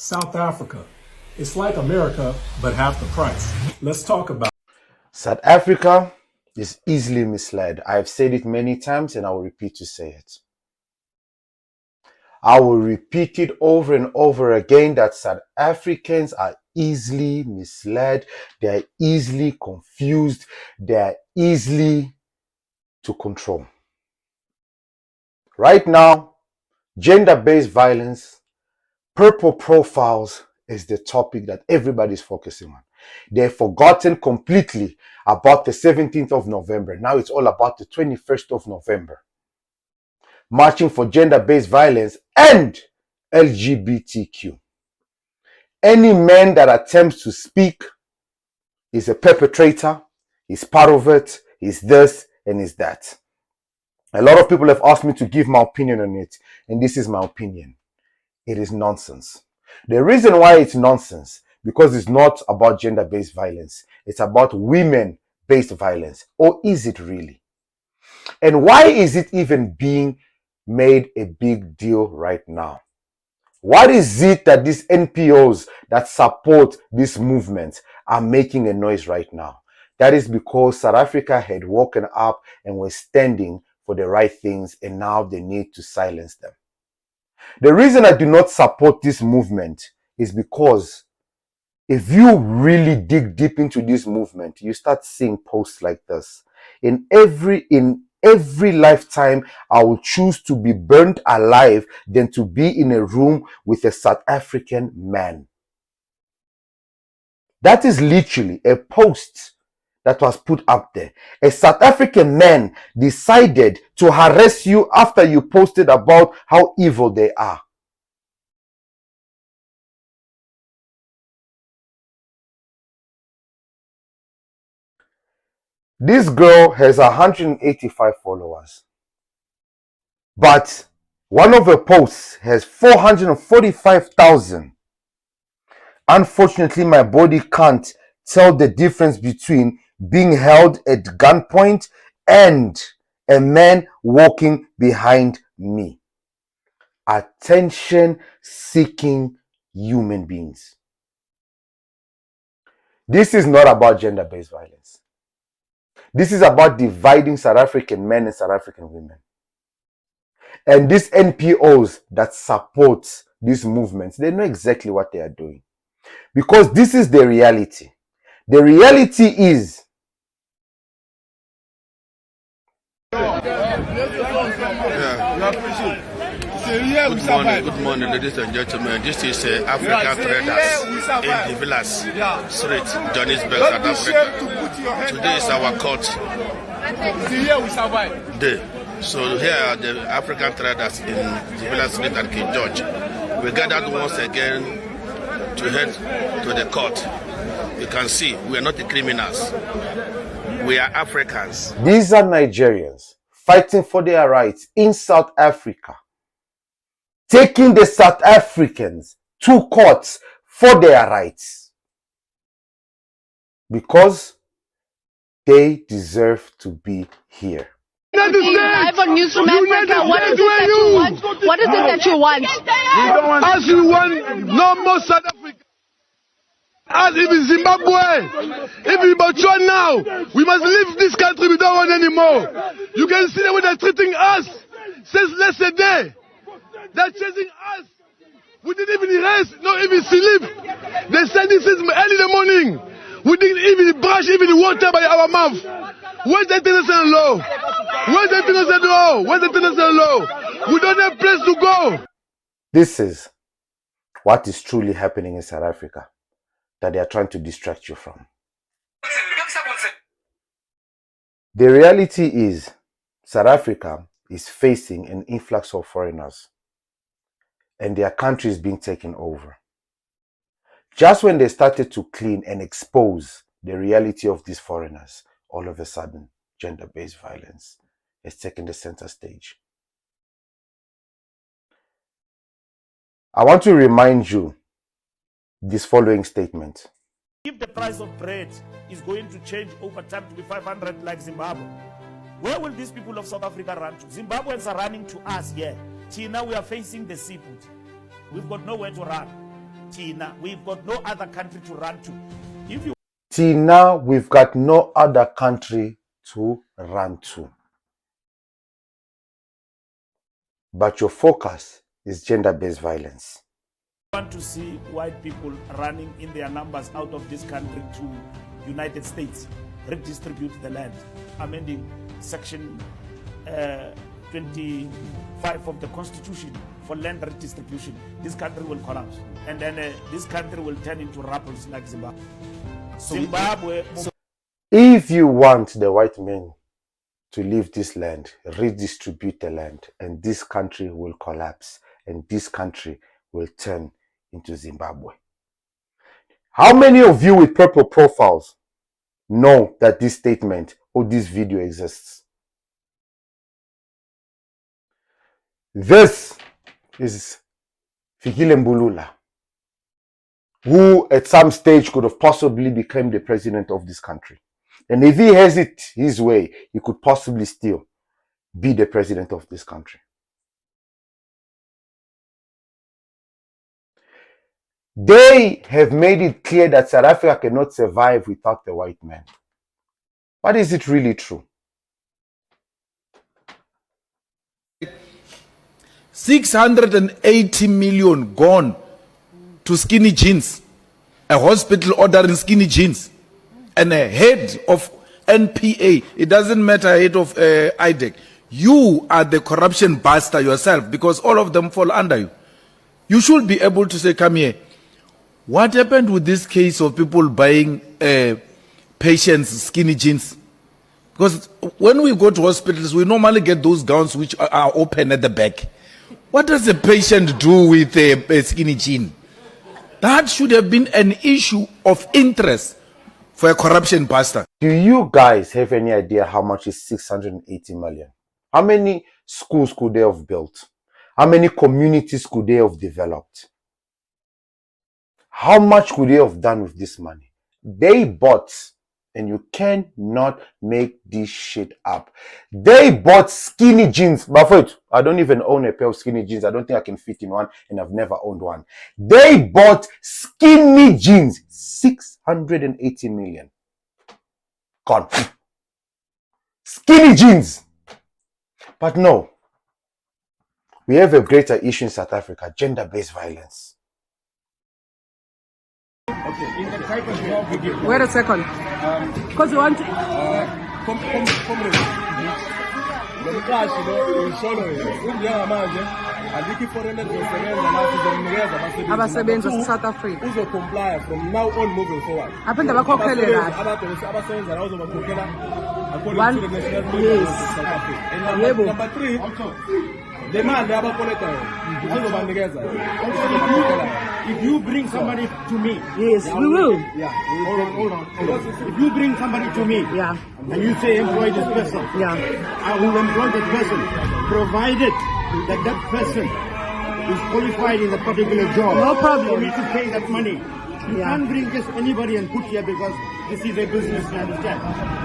South Africa. It's like America, but half the price. Let's talk about South Africa is easily misled. I've said it many times and I will repeat to say it. I will repeat it over and over again that South Africans are easily misled. They are easily confused. They are easily to control. Right now, gender-based violence, purple profiles is the topic that everybody's focusing on. They've forgotten completely about the 17th of November. Now it's all about the 21st of November. Marching for gender-based violence and LGBTQ. Any man that attempts to speak is a perpetrator, is part of it, is this and is that. A lot of people have asked me to give my opinion on it, and this is my opinion. It is nonsense. The reason why it's nonsense, because it's not about gender-based violence. It's about women-based violence. Or is it really? And why is it even being made a big deal right now? What is it that these NPOs that support this movement are making a noise right now? That is because South Africa had woken up and was standing for the right things, and now they need to silence them. The reason I do not support this movement is because if you really dig deep into this movement, you start seeing posts like this. In every lifetime, I will choose to be burnt alive than to be in a room with a South African man. That is literally a post that was put up there. A South African man decided to harass you after you posted about how evil they are. This girl has 185 followers. But one of her posts has 445,000. Unfortunately, my body can't tell the difference between being held at gunpoint and a man walking behind me. Attention-seeking human beings. This is not about gender-based violence. This is about dividing South African men and South African women. And these NPOs that support these movements, they know exactly what they are doing. Because this is the reality. The reality is Good morning, ladies and gentlemen. This is African Traders in Divisive Street, Johannesburg, South Africa. Today is our court day. So here are the African Traders in Divisive Street and King George. We gathered once again to head to the court. You can see we are not the criminals. We are Africans. These are Nigerians fighting for their rights in South Africa, taking the South Africans to courts for their rights because they deserve to be here. Live on News from Africa. What is it that you want? What is it that you want? As you want, no more South Africa. As if in Zimbabwe, if in Botswana now, we must leave this country. We don't want anymore. You can see the way they're treating us since yesterday. They're chasing us. We didn't even rest, not even sleep. They said this is early in the morning. We didn't even brush even water by our mouth. Where's the international law? Where's the international law? Where's the international law? We don't have place to go. This is what is truly happening in South Africa that they are trying to distract you from. The reality is South Africa is facing an influx of foreigners and their country is being taken over. Just when they started to clean and expose the reality of these foreigners, all of a sudden, gender-based violence is taking the center stage. I want to remind you this following statement. If the price of bread is going to change over time to be 500 like Zimbabwe, where will these people of South Africa run to? Zimbabweans are running to us here. See, now we are facing the seafood. We've got nowhere to run. Tina, we've got no other country to run to. If you Till now, we've got no other country to run to. But your focus is gender-based violence. want to see white people running in their numbers out of this country to United States, redistribute the land, amending section 25 of the Constitution for land redistribution, this country will collapse. And then this country will turn into rapples like Zimbabwe. If you want the white men to leave this land, redistribute the land, and this country will collapse, and this country will turn into Zimbabwe. How many of you with purple profiles know that this statement or this video exists? This is Fikile Mbulula, who at some stage could have possibly become the president of this country. And if he has it his way, he could possibly still be the president of this country. They have made it clear that South Africa cannot survive without the white man. But is it really true? 680 million gone to skinny jeans, a hospital ordering skinny jeans, and a head of NPA. It doesn't matter, head of IDEC. You are the corruption buster yourself, because all of them fall under you. You should be able to say, come here. What happened with this case of people buying patients skinny jeans? Because when we go to hospitals, we normally get those gowns which are open at the back. What does a patient do with a skinny jean? That should have been an issue of interest for a corruption buster. Do you guys have any idea how much is 680 million? How many schools could they have built? How many communities could they have developed? How much could they have done with this money? They bought, and you cannot make this shit up. They bought skinny jeans. But wait, I don't even own a pair of skinny jeans. I don't think I can fit in one, and I've never owned one. They bought skinny jeans. 680 million. Gone. Skinny jeans. But no. We have a greater issue in South Africa, gender-based violence. Wait a second. Because you want to... abasebenzi South Africa uzocomply from now on moving forward. Aphinda bakhokhelele abasebenza la uzobakhokhela according One, to the national yes. South Africa. And Yebo. number 3, the mali abakoleka uzobanikeza. If you bring somebody to me, Yes, we will. yeah, hold on. If you bring somebody to me, Yeah. and you say employ this person, Yeah. I will employ that person, provided that that person is qualified in a particular job. No problem. You need to pay that money. You Yeah. can't bring just anybody and put here because this is a business, you understand?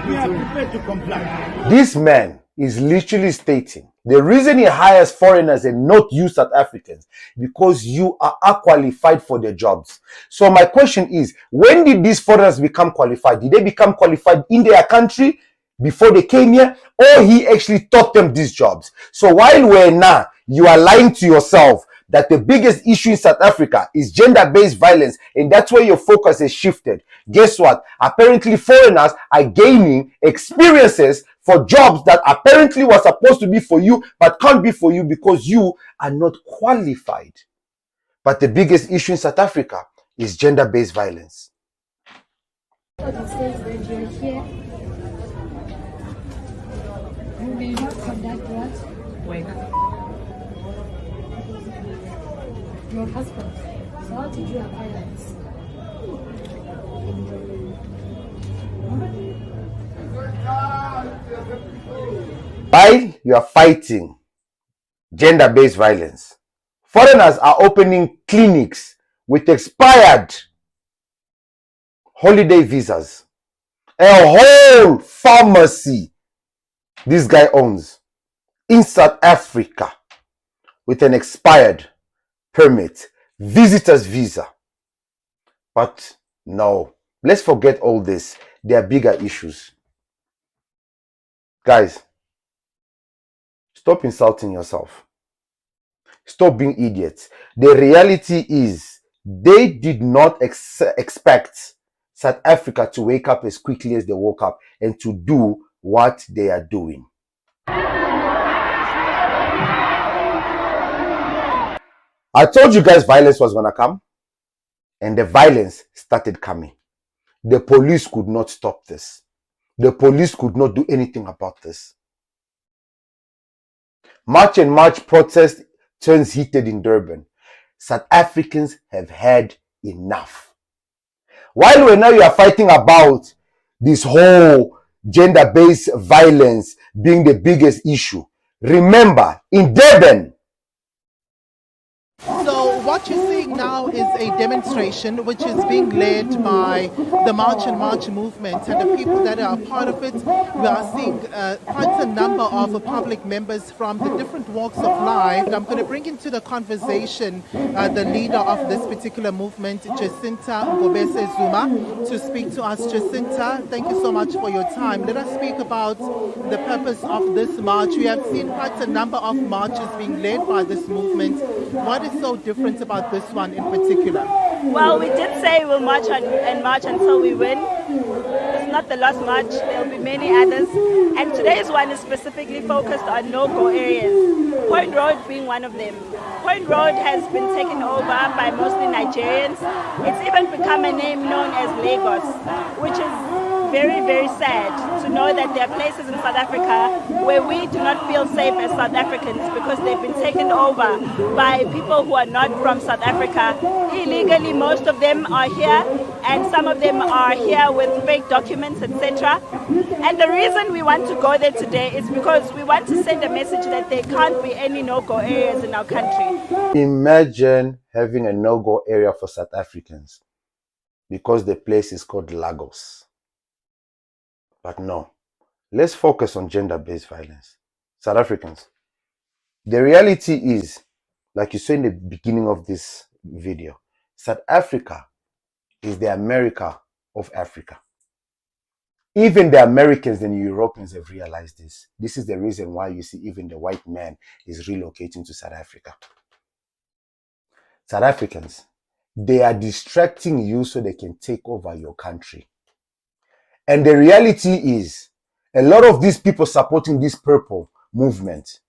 We are prepared to comply. This man is literally stating the reason he hires foreigners and not you South Africans because you are qualified for the jobs. So my question is, when did these foreigners become qualified? Did they become qualified in their country before they came here, or he actually taught them these jobs? So while we're now, you are lying to yourself that the biggest issue in South Africa is gender-based violence, and that's where your focus is shifted. Guess what? Apparently foreigners are gaining experiences for jobs that apparently were supposed to be for you, but can't be for you because you are not qualified. But the biggest issue in South Africa is gender-based violence. It says that you're here. You may not conduct what? Wait. Your husband. So how did you acquire this? While you are fighting gender-based violence, foreigners are opening clinics with expired holiday visas. A whole pharmacy this guy owns in South Africa with an expired permit, visitor's visa. But no, let's forget all this. There are bigger issues. Guys, stop insulting yourself. Stop being idiots. The reality is they did not expect South Africa to wake up as quickly as they woke up and to do what they are doing. I told you guys violence was going to come, and the violence started coming. The police could not stop this. The police could not do anything about this. March and March protest turns heated in Durban. South Africans have had enough. While we now you are fighting about this whole gender-based violence being the biggest issue, remember, in Durban, so what you're seeing now is a demonstration which is being led by the March and March movement and the people that are a part of it. We are seeing quite a number of public members from the different walks of life. I'm going to bring into the conversation the leader of this particular movement, Jacinta Ngobese Zuma, to speak to us. Jacinta, thank you so much for your time. Let us speak about the purpose of this march. We have seen quite a number of marches being led by this movement. What is so different about this one in particular? Well, we did say we'll march and march until we win. It's not the last march. There'll be many others. And today's one is specifically focused on no-go areas. Point Road being one of them. Point Road has been taken over by mostly Nigerians. It's even become a name known as Lagos, which is very, very sad to know that there are places in South Africa where we do not feel safe as South Africans because they've been taken over by people who are not from South Africa. Illegally, most of them are here, and some of them are here with fake documents, etc. And the reason we want to go there today is because we want to send a message that there can't be any no-go areas in our country. Imagine having a no-go area for South Africans because the place is called Lagos. But no, let's focus on gender-based violence. South Africans, the reality is, like you said in the beginning of this video, South Africa is the America of Africa. Even the Americans and Europeans have realized this. This is the reason why you see even the white man is relocating to South Africa. South Africans, they are distracting you so they can take over your country. And the reality is, a lot of these people supporting this purple movement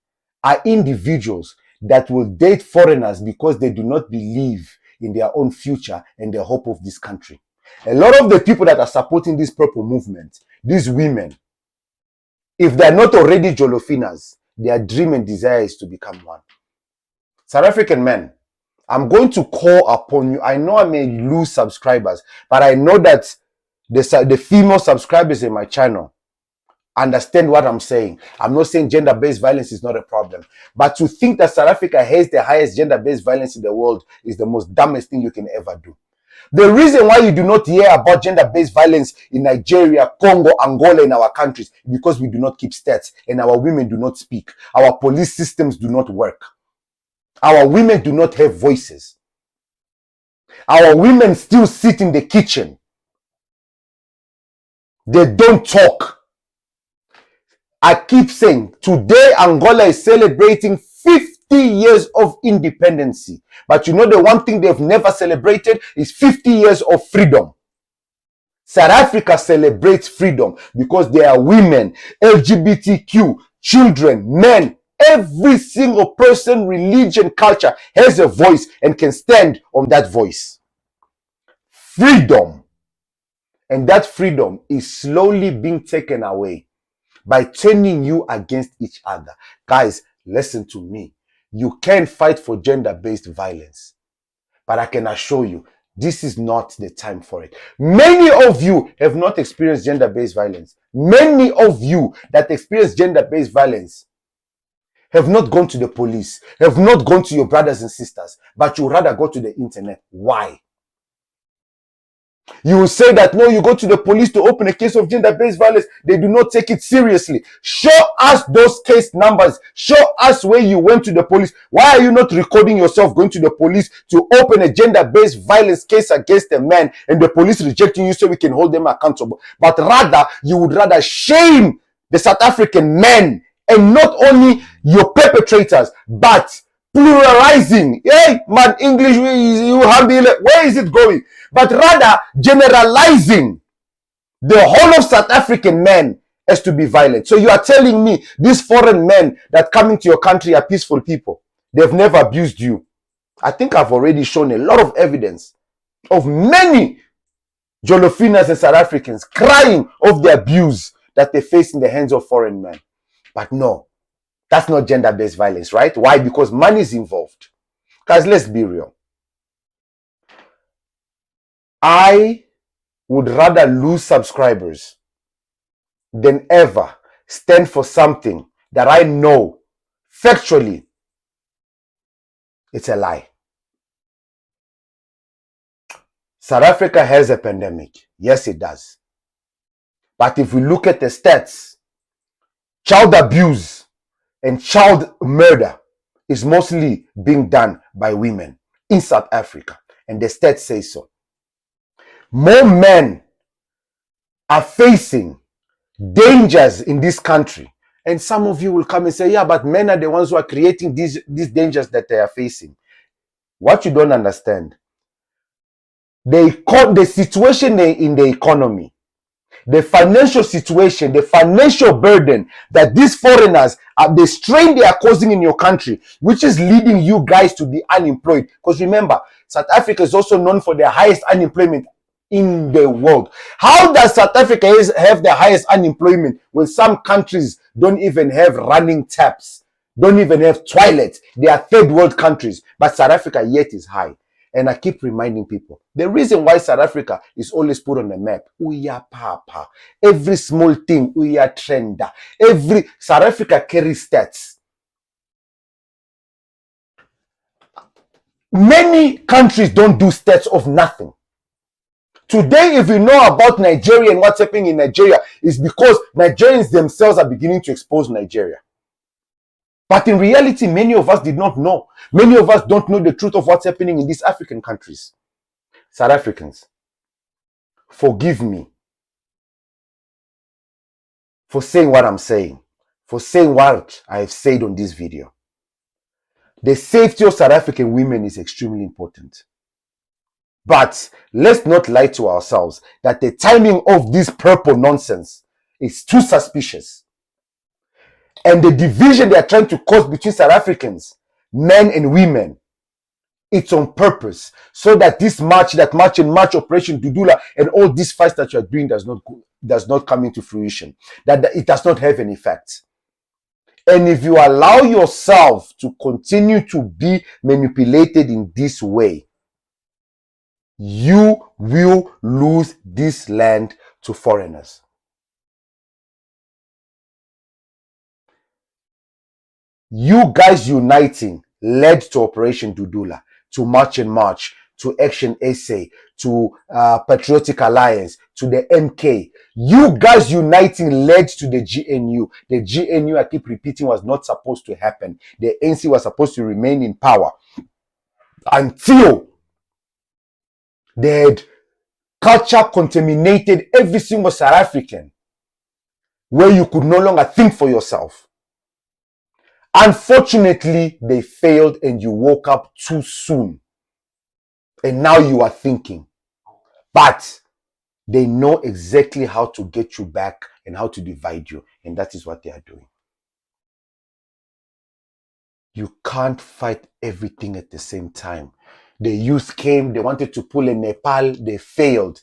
are individuals that will date foreigners because they do not believe in their own future and the hope of this country. A lot of the people that are supporting this purple movement, these women, if they're not already Jolofinas, their dream and desire is to become one. South African men, I'm going to call upon you. I know I may lose subscribers, but I know that the female subscribers in my channel understand what I'm saying. I'm not saying gender-based violence is not a problem, but to think that South Africa has the highest gender-based violence in the world is the most dumbest thing you can ever do. The reason why you do not hear about gender-based violence in Nigeria, Congo, Angola, in our countries, is because we do not keep stats and our women do not speak. Our police systems do not work. Our women do not have voices. Our women still sit in the kitchen. They don't talk. I keep saying, today Angola is celebrating 50 years of independence. But you know the one thing they've never celebrated is 50 years of freedom. South Africa celebrates freedom because there are women, LGBTQ, children, men, every single person, religion, culture has a voice and can stand on that voice. Freedom. And that freedom is slowly being taken away by turning you against each other. Guys, listen to me. You can fight for gender-based violence, but I can assure you, this is not the time for it. Many of you have not experienced gender-based violence. Many of you that experience gender-based violence have not gone to the police, have not gone to your brothers and sisters, but you rather go to the internet. Why? You will say that, no, you go to the police to open a case of gender-based violence. They do not take it seriously. Show us those case numbers. Show us where you went to the police. Why are you not recording yourself going to the police to open a gender-based violence case against a man and the police rejecting you so we can hold them accountable? But rather, you would rather shame the South African men, and not only your perpetrators, but pluralizing. Hey, man, English, you handle it. Where is it going? But rather generalizing the whole of South African men as to be violent. So you are telling me these foreign men that come into your country are peaceful people. They've never abused you. I think I've already shown a lot of evidence of many Jolofinas and South Africans crying of the abuse that they face in the hands of foreign men. But no, that's not gender-based violence, right? Why? Because money is involved. Guys, let's be real. I would rather lose subscribers than ever stand for something that I know factually it's a lie. South Africa has a pandemic. Yes, it does. But if we look at the stats, child abuse and child murder is mostly being done by women in South Africa. And the stats say so. More men are facing dangers in this country. And some of you will come and say, yeah, but men are the ones who are creating these dangers that they are facing. What you don't understand, the situation in the economy, the financial situation, the financial burden that these foreigners, the strain they are causing in your country, which is leading you guys to be unemployed. Because remember, South Africa is also known for the highest unemployment in the world. How does South Africa have the highest unemployment when some countries don't even have running taps, don't even have toilets? They are third world countries, but South Africa yet is high. And I keep reminding people, the reason why South Africa is always put on the map, Uya Papa, every small thing, Uya Trenda, every South Africa carries stats. Many countries don't do stats of nothing. Today, if you know about Nigeria and what's happening in Nigeria, is because Nigerians themselves are beginning to expose Nigeria. But in reality, many of us did not know. Many of us don't know the truth of what's happening in these African countries. South Africans, forgive me for saying what I'm saying, for saying what I have said on this video. The safety of South African women is extremely important. But let's not lie to ourselves that the timing of this purple nonsense is too suspicious. And the division they are trying to cause between South Africans, men and women, it's on purpose. So that this march Operation Dudula, and all these fights that you are doing does not come into fruition. That it does not have an effect. And if you allow yourself to continue to be manipulated in this way, you will lose this land to foreigners. You guys uniting led to Operation Dudula, to March, to Action SA, to Patriotic Alliance, to the MK. You guys uniting led to the GNU. The GNU, I keep repeating, was not supposed to happen. The ANC was supposed to remain in power until they had culture contaminated every single South African, where you could no longer think for yourself. Unfortunately, they failed and you woke up too soon. And now you are thinking. But they know exactly how to get you back and how to divide you. And that is what they are doing. You can't fight everything at the same time. The youth came, they wanted to pull in Nepal, they failed.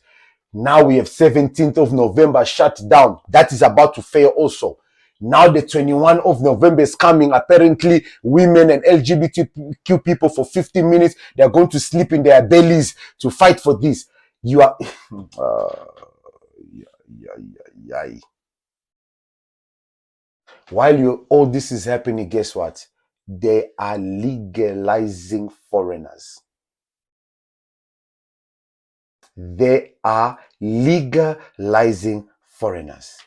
Now we have 17th of November shut down. That is about to fail also. Now the 21st of November is coming. Apparently, women and LGBTQ people for 15 minutes, they're going to sleep in their bellies to fight for this. You are... While all this is happening, guess what? They are legalizing foreigners. They are legalizing foreigners.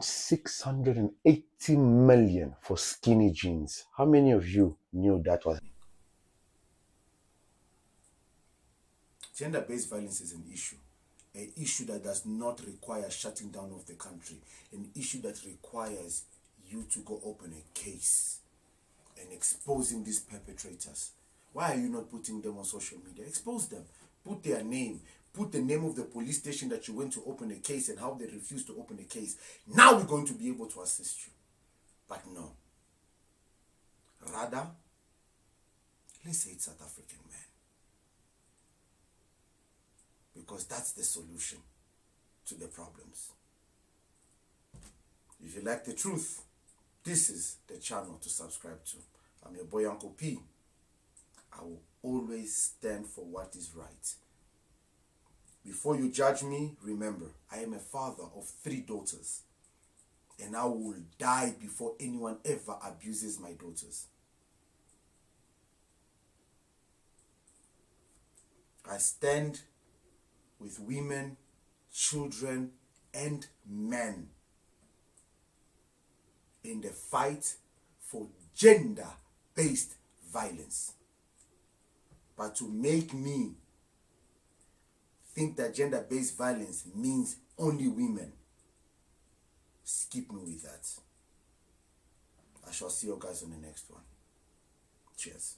$680 million for skinny jeans. How many of you knew that was? Gender-based violence is an issue that does not require shutting down of the country, an issue that requires you to go open a case and exposing these perpetrators. Why are you not putting them on social media? Expose them. Put their name. Put the name of the police station that you went to open a case and how they refused to open a case. Now we're going to be able to assist you. But no. Rather, let's hate South African men. Because that's the solution to the problems. If you like the truth, this is the channel to subscribe to. I'm your boy Uncle P. I will always stand for what is right. Before you judge me, remember, I am a father of 3 daughters. And I will die before anyone ever abuses my daughters. I stand with women, children, and men in the fight for gender-based violence. But to make me think that gender-based violence means only women, skip me with that. I shall see you guys on the next one. Cheers.